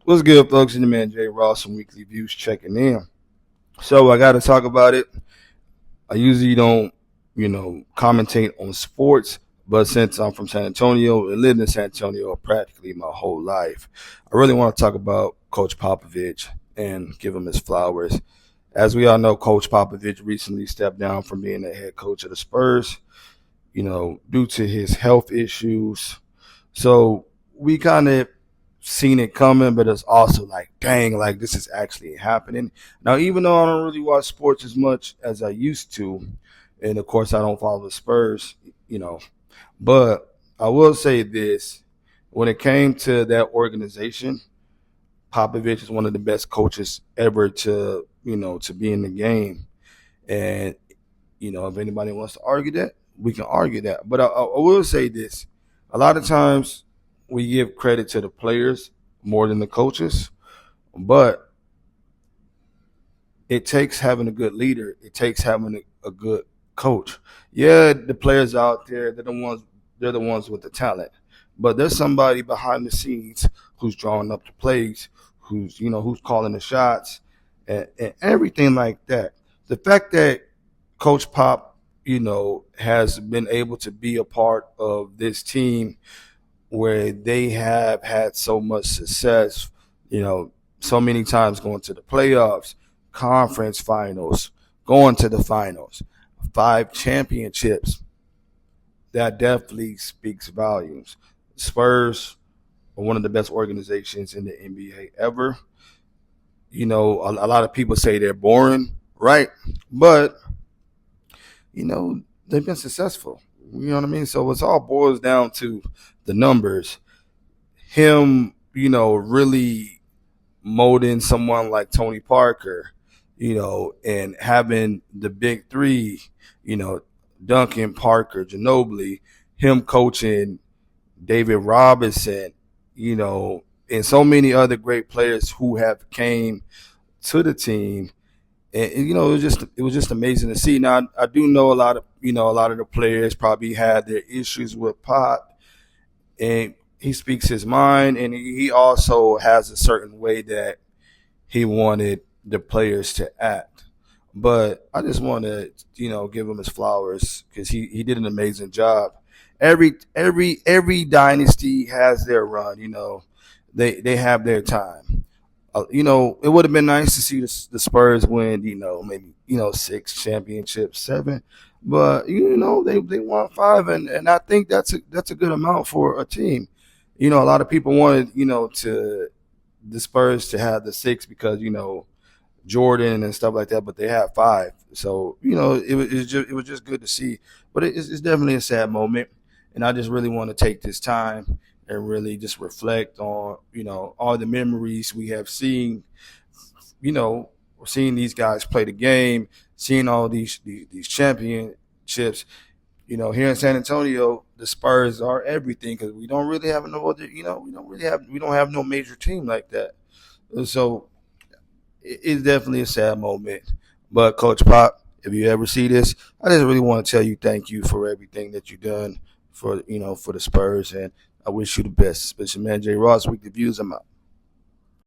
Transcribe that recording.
What's good, folks? It's the man Jay Ross from Weekly Views checking in. So I got to talk about it. I usually don't, commentate on sports, but since I'm from San Antonio and lived in San Antonio practically my whole life, I really want to talk about Coach Popovich and give him his flowers. As we all know, Coach Popovich recently stepped down from being the head coach of the Spurs, due to his health issues. So we kind of seen it coming, but it's also like, dang, like this is actually happening. Now, even though I don't really watch sports as much as I used to, and of course I don't follow the Spurs, you know, but I will say this: when it came to that organization, Popovich is one of the best coaches ever to be in the game. And if anybody wants to argue that, we can argue that. But I will say this: a lot of times we give credit to the players more than the coaches, but it takes having a good leader. It takes having a good coach. Yeah, the players out there, they're the ones with the talent, but there's somebody behind the scenes who's drawing up the plays, who's calling the shots, and everything like that. The fact that Coach Pop, has been able to be a part of this team where they have had so much success, so many times going to the playoffs, conference finals, going to the finals, five championships. That definitely speaks volumes. Spurs are one of the best organizations in the NBA ever. A lot of people say they're boring, right? But they've been successful. You know what I mean? So it's all boils down to the numbers. Him, really molding someone like Tony Parker, and having the big three, Duncan, Parker, Ginobili, him coaching David Robinson, and so many other great players who have came to the team. And it was just amazing to see. Now I do know a lot of the players probably had their issues with Pop, and he speaks his mind, and he also has a certain way that he wanted the players to act. But I just want to give him his flowers because he did an amazing job. Every dynasty has their run. They have their time. It would have been nice to see the Spurs win, maybe, six championships, seven, but they won five, and I think that's a good amount for a team. A lot of people wanted, to the Spurs to have the six because Jordan and stuff like that, but they had five, so it was just good to see. But it's definitely a sad moment, and I just really want to take this time and really just reflect on all the memories we have seen. You know, seeing these guys play the game, seeing all these championships. Here in San Antonio, the Spurs are everything because we don't really have no other. We don't have no major team like that. So it's definitely a sad moment. But Coach Pop, if you ever see this, I just really want to tell you thank you for everything that you've done for the Spurs, and I wish you the best. Special man Jay Ross, Weekly Views. I'm out.